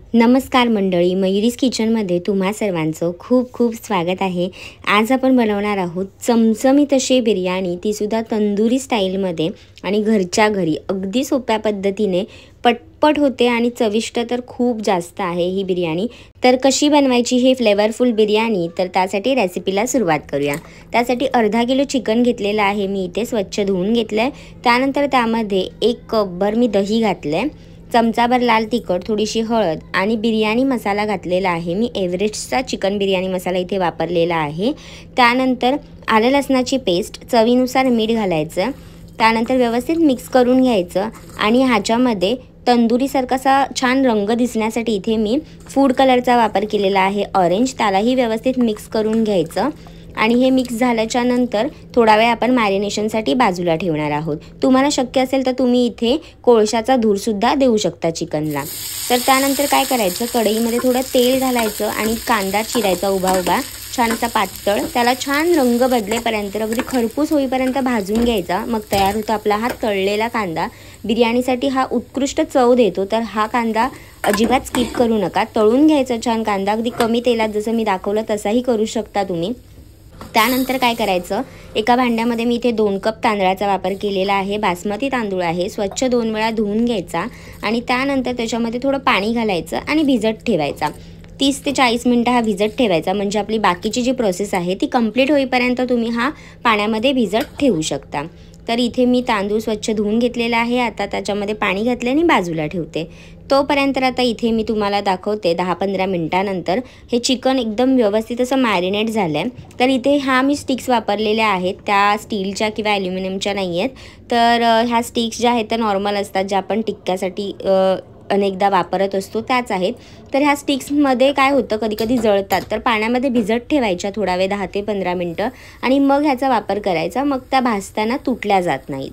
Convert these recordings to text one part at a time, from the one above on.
नमस्कार मंडळी, मयुरीज किचनमध्ये तुम्हा सर्वांचं खूप खूप स्वागत आहे। आज आपण बनवणार आहोत चमचमीत अशी बिर्याणी, तीसुद्धा तंदुरी स्टाईलमध्ये आणि घरच्या घरी अगदी सोप्या पद्धतीने पटपट होते आणि चविष्ट तर खूप जास्त आहे ही बिर्याणी। तर कशी बनवायची ही फ्लेवरफुल बिर्याणी, तर त्यासाठी रेसिपीला सुरुवात करूया। त्यासाठी अर्धा किलो चिकन घेतलेलं आहे मी इथे, स्वच्छ धुवून घेतलं आहे। त्यानंतर त्यामध्ये 1 कपभर मी दही घातलं आहे, चमचाभर लाल तिखट, थोडीशी हळद आणि बिर्याणी मसाला घातलेला आहे मी। एव्हरेस्टचा चिकन बिर्याणी मसाला इथे वापरलेला आहे। त्यानंतर आलं लसणाची पेस्ट, चवीनुसार मीठ घालायचं। त्यानंतर व्यवस्थित मिक्स करून घ्यायचं आणि ह्याच्यामध्ये तंदुरीसारखासा छान रंग दिसण्यासाठी इथे मी फूड कलरचा वापर केलेला आहे, ऑरेंज। त्यालाही व्यवस्थित मिक्स करून घ्यायचं आणि हे मिक्स झाल्याच्या नंतर थोडा वेळ आपण मॅरिनेशनसाठी बाजूला ठेवणार आहोत। तुम्हाला शक्य असेल तर तुम्ही इथे कोळशाचा धूरसुद्धा देऊ शकता चिकनला। तर त्यानंतर काय करायचं, कढईमध्ये थोडं तेल घालायचं आणि कांदा चिरायचा उभा उभा, छान असा पातळ। त्याला छान रंग बदलेपर्यंत, अगदी खरपूस होईपर्यंत भाजून घ्यायचा। मग तयार होतो आपला हा तळलेला कांदा। बिर्याणीसाठी हा उत्कृष्ट चव देतो, तर हा कांदा अजिबात स्किप करू नका। तळून घ्यायचा छान कांदा, अगदी कमी तेलात, जसं मी दाखवलं तसाही करू शकता तुम्ही। त्यानंतर काय करायचं, एका भांड्यामध्ये मी इथे 2 कप तांदळाचा वापर केलेला आहे, बासमती तांदूळ आहे। स्वच्छ 2 वेळा धुवून घ्यायचा आणि त्यानंतर त्याच्यामध्ये थोडं पाणी घालायचं आणि भिजत ठेवायचा। 30 ते 40 मिनिटं हा भिजत ठेवायचा, म्हणजे आपली बाकीची जी प्रोसेस आहे ती कंप्लीट होईपर्यंत तुम्ही हा पाण्यामध्ये भिजत ठेवू शकता। तर इथे मी तांदूळ स्वच्छ धुवून घेतलेला आहे, आता त्याच्यामध्ये पाणी घातले आणि बाजूला ठेवते। तोपर्यंत आता इथे मी तुम्हाला दाखवते 10-15 मिनिटानंतर हे चिकन एकदम व्यवस्थित असं मॅरिनेट झालं आहे। तर इथे मी स्टिक्स वापरलेल्या आहेत, त्या स्टीलच्या किंवा ॲल्युमिनियमच्या नाही आहेत। तर ह्या स्टिक्स ज्या आहेत त्या नॉर्मल असतात, ज्या आपण टिक्क्यासाठी अनेकदा वापरत असतो त्याच आहेत। तर ह्या स्टिक्समध्ये काय होतं, कधी कधी जळतात, तर पाण्यामध्ये भिजत ठेवायच्या थोडा वेळ, 10 ते 15 मिनिटं, आणि मग ह्याचा वापर करायचा। मग त्या भाजताना तुटल्या जात नाहीत।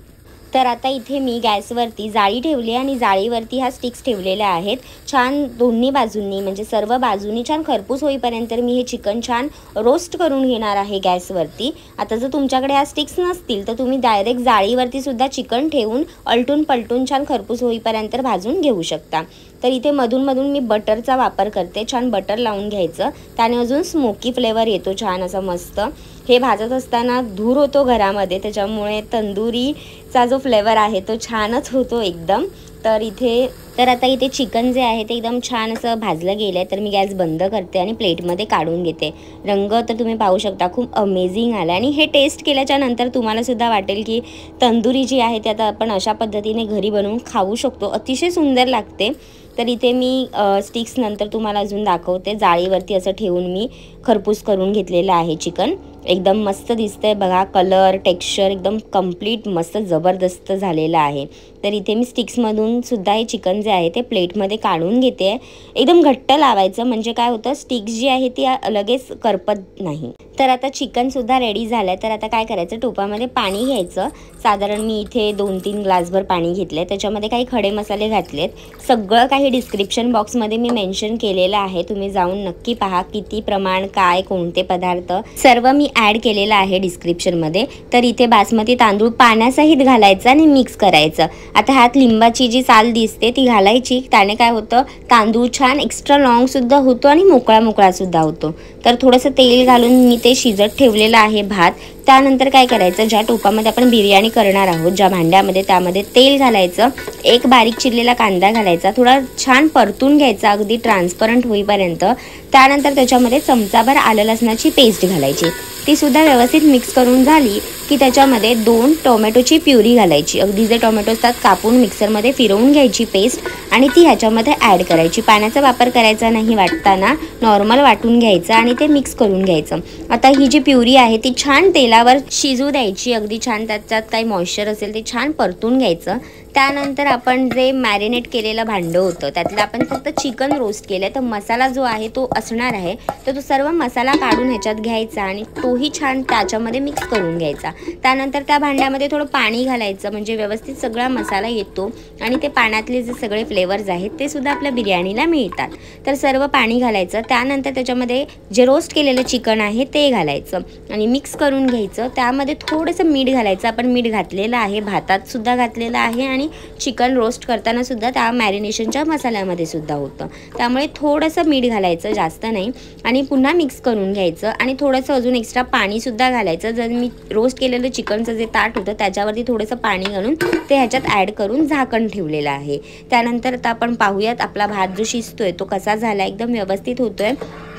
तर आता इथे मी गॅसवरती जाळी ठेवली आणि जाळीवरती ह्या स्टिक्स ठेवलेल्या आहेत। छान दोन्ही बाजूंनी, म्हणजे सर्व बाजूंनी छान खरपूस होईपर्यंत मी हे चिकन छान रोस्ट करून घेणार आहे गॅसवरती। आता जर तुमच्याकडे ह्या स्टिक्स नसतील तर तुम्ही डायरेक्ट जाळीवरती सुद्धा चिकन ठेवून अलटून पलटून छान खरपूस होईपर्यंत भाजून घेऊ शकता। तर इथे मधून मधून मी बटरचा वापर करते, छान बटर लावून घ्यायचं, त्याने अजून स्मोकी फ्लेवर येतो छान असा मस्त। हे भाजत असताना धूर होतो घरामध्ये, त्याच्यामुळे तंदुरीचा जो फ्लेवर आहे तो छानच होतो एकदम। तर आता इथे चिकन जे आहे ते एकदम छान असं भाजलं गेलं आहे, तर मी गॅस बंद करते आणि प्लेटमध्ये काढून घेते। रंग तर तुम्ही पाहू शकता, खूप अमेझिंग आला आणि हे टेस्ट केल्याच्या नंतर तुम्हाला सुद्धा वाटेल की तंदुरी जी आहे ती आता आपण अशा पद्धतीने घरी बनवून खाऊ शकतो, अतिशय सुंदर लागते। तर इथे मी स्टिक्स नंतर तुम्हाला अजून दाखवते, जाळीवरती असं ठेवून मी खरपूस करून घेतलेलं आहे चिकन। एकदम मस्त दिसतंय बघा, कलर टेक्स्चर एकदम कंप्लीट मस्त जबरदस्त झालेलं आहे। तर इथे मी स्टिक्समधून सुद्धा हे चिकन जे आहे ते प्लेटमध्ये काढून घेते। एकदम घट्ट लावायचं, म्हणजे काय होतं, स्टिक्स जी आहे ती लगेच करपत नाही। तर आता चिकनसुद्धा रेडी झालं आहे। तर आता काय करायचं, टोपामध्ये पाणी घ्यायचं, साधारण मी इथे 2-3 ग्लासभर पाणी घेतलं आहे। त्याच्यामध्ये काही खडे मसाले घातलेत, सगळं काही डिस्क्रिप्शन बॉक्समध्ये मी मेन्शन केलेलं आहे, तुम्ही जाऊन नक्की पहा, किती प्रमाण, काय कोणते पदार्थ सर्व मी ॲड केलेलं आहे डिस्क्रिप्शनमध्ये। तर इथे बासमती तांदूळ पाण्यासहित घालायचं आणि मिक्स करायचं। आता ह्यात लिंबाची जी साल दिसते ती घालायची, त्याने काय होतं, तांदूळ छान एक्स्ट्रा लॉंगसुद्धा होतो आणि मोकळा मोकळासुद्धा होतो। तर थोडंसं तेल घालून मी ते शिजत ठेवलेलं आहे भात। त्यानंतर काय करायचं, ज्या टोपामध्ये आपण बिर्याणी करणार आहोत, ज्या भांड्यामध्ये, त्यामध्ये तेल घालायचं, 1 बारीक चिरलेला कांदा घालायचा, थोडा छान परतून घ्यायचा अगदी ट्रान्सपरंट होईपर्यंत। त्यानंतर त्याच्यामध्ये चमचाभर आलं लसणाची पेस्ट घालायची, ती सुद्धा व्यवस्थित मिक्स करून झाली की त्याच्यामध्ये 2 टोमॅटोची प्युरी घालायची, अगदी जे टोमॅटो असतात कापून मिक्सरमध्ये फिरवून घ्यायची पेस्ट आणि ती ह्याच्यामध्ये ॲड करायची। पाण्याचा वापर करायचा नाही वाटताना, नॉर्मल वाटून घ्यायचं आणि ते मिक्स करून घ्यायचं। आता ही जी प्युरी आहे ती छान तेलावर शिजू द्यायची, अगदी छान, त्याच्यात काही मॉइश्चर असेल ते छान परतून घ्यायचं। त्यानंतर आपण जे मॅरिनेट केलेलं भांडं होतं त्यातलं आपण फक्त चिकन रोस्ट केलं, तर मसाला जो आहे तो असणार आहे, तर तो सर्व मसाला काढून ह्याच्यात घ्यायचा आणि तोही छान त्याच्यामध्ये मिक्स करून घ्यायचा। त्यानंतर त्या भांड्यामध्ये थोडं पाणी घालायचं, म्हणजे व्यवस्थित सगळा मसाला येतो आणि ते पाण्यातले जे सगळे फ्लेवर्स आहेत ते सुद्धा आपल्या बिर्याणीला मिळतात। तर सर्व पाणी घालायचं, त्यानंतर त्याच्यामध्ये जे रोस्ट केलेलं चिकन आहे ते घालायचं आणि मिक्स करून घ्यायचं। घ्यायचं, त्यामध्ये थोडंसं मीठ घालायचं. आपण मीठ घातलेलं आहे, भातात सुद्धा घातलेलं आहे आणि चिकन रोस्ट करताना सुद्धा त्या मॅरिनेशनच्या मसाल्यामध्ये सुद्धा होतं. त्यामुळे थोडंसं मीठ घालायचं, जास्त नाही. आणि पुन्हा मिक्स करून घ्यायचं आणि थोडंसं अजून एक्स्ट्रा पाणीसुद्धा घालायचं. जर मी रोस्ट केलेलं चिकनचं जे ताट होतं त्याच्यावरती थोडंसं पाणी घालून ते ह्याच्यात ॲड करून झाकण ठेवलेलं आहे. त्यानंतर आता आपण पाहूयात आपला भात जो शिजतोय तो कसा झाला. एकदम व्यवस्थित होतोय.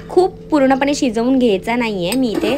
खूप पूर्णपणे शिजवून घ्यायचा नाही आहे. मी इथे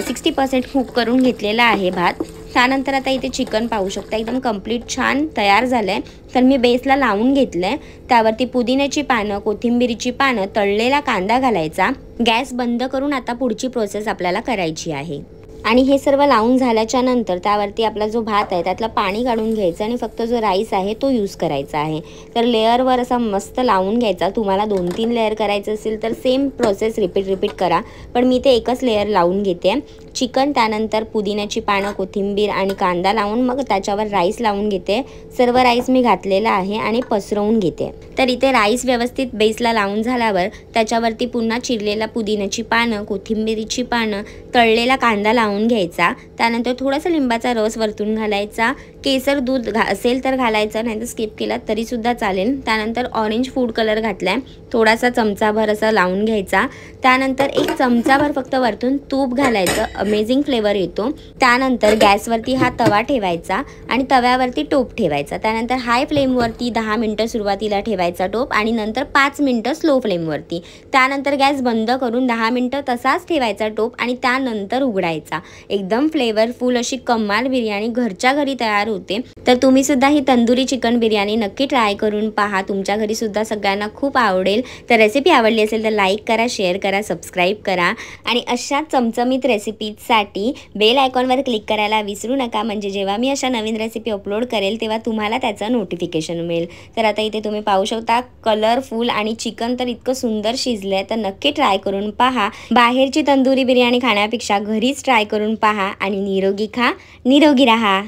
60% कुक करून घेतलेला आहे भात. त्यानंतर आता इथे चिकन पाहू शकता एकदम कंप्लीट छान तयार झालं आहे. तर मी बेसला लावून घेतलं आहे. त्यावरती पुदिन्याची पानं, कोथिंबीरीची पानं, तळलेला कांदा घालायचा. गॅस बंद करून आता पुढची प्रोसेस आपल्याला करायची आहे. आणि हे सर्व लावून झाल्याच्या नंतर त्यावरती आपला जो भात आहे त्यातलं पाणी काढून घ्यायचं आणि फक्त जो राईस आहे तो यूज करायचा आहे. तर लेअरवर असा मस्त लावून घ्यायचा. तुम्हाला 2-3 लेअर करायचं असेल तर सेम प्रोसेस रिपीट करा, पण मी ते एकच लेअर लावून घेते. चिकन, त्यानंतर पुदिन्याची पानं, कोथिंबीर आणि कांदा लावून मग त्याच्यावर राईस लावून घेते. सर्व राईस मी घातलेला आहे आणि पसरवून घेते. तर इथे राईस व्यवस्थित बेसला लावून झाल्यावर त्याच्यावरती पुन्हा चिरलेला पुदिन्याची पानं, कोथिंबीरीची पानं, तळलेला कांदा लावून घ्यायचा. त्यानंतर थोडासा लिंबाचा रस वरतून घालायचा. केसर दूध असेल तर घालायचं, नाही तर स्किप केला तरीसुद्धा चालेल. त्यानंतर ऑरेंज फूड कलर घातलाय, थोडासा चमचाभर असं लावून घ्यायचा. त्यानंतर 1 चमचाभर फक्त वरतून तूप घालायचं, अमेझिंग फ्लेवर येतो. त्यानंतर गॅसवरती हा तवा ठेवायचा आणि तव्यावरती टोप ठेवायचा. त्यानंतर हाय फ्लेमवरती 10 मिनटं सुरुवातीला ठेवायचा टोप आणि नंतर 5 मिनटं स्लो फ्लेमवरती. त्यानंतर गॅस बंद करून 10 मिनटं तसाच ठेवायचा टोप आणि त्यानंतर उघडायचा. एकदम फ्लेवरफुल अशी कमाल बिर्याणी घरच्या घरी तयार होते. तर तुम्ही सुद्धा ही तंदुरी चिकन बिर्याणी नक्की ट्राय करून पहा. तुमच्या घरी सुद्धा सगळ्यांना खूप आवडेल. तर रेसिपी आवडली असेल तर लाईक करा, शेअर करा, सबस्क्राईब करा आणि अशा चमचमीत रेसिपीजसाठी बेल आयकॉनवर क्लिक करायला विसरू नका. म्हणजे जेव्हा मी अशा नवीन रेसिपी अपलोड करेल तेव्हा तुम्हाला त्याचं नोटिफिकेशन मिळेल. तर आता इथे तुम्ही पाहू शकता कलरफुल आणि चिकन तर इतकं सुंदर शिजलं आहे. तर नक्की ट्राय करून पहा. बाहेरची तंदुरी बिर्याणी खाण्यापेक्षा घरीच ट्राय करून पहा आणि निरोगी खा, निरोगी राहा.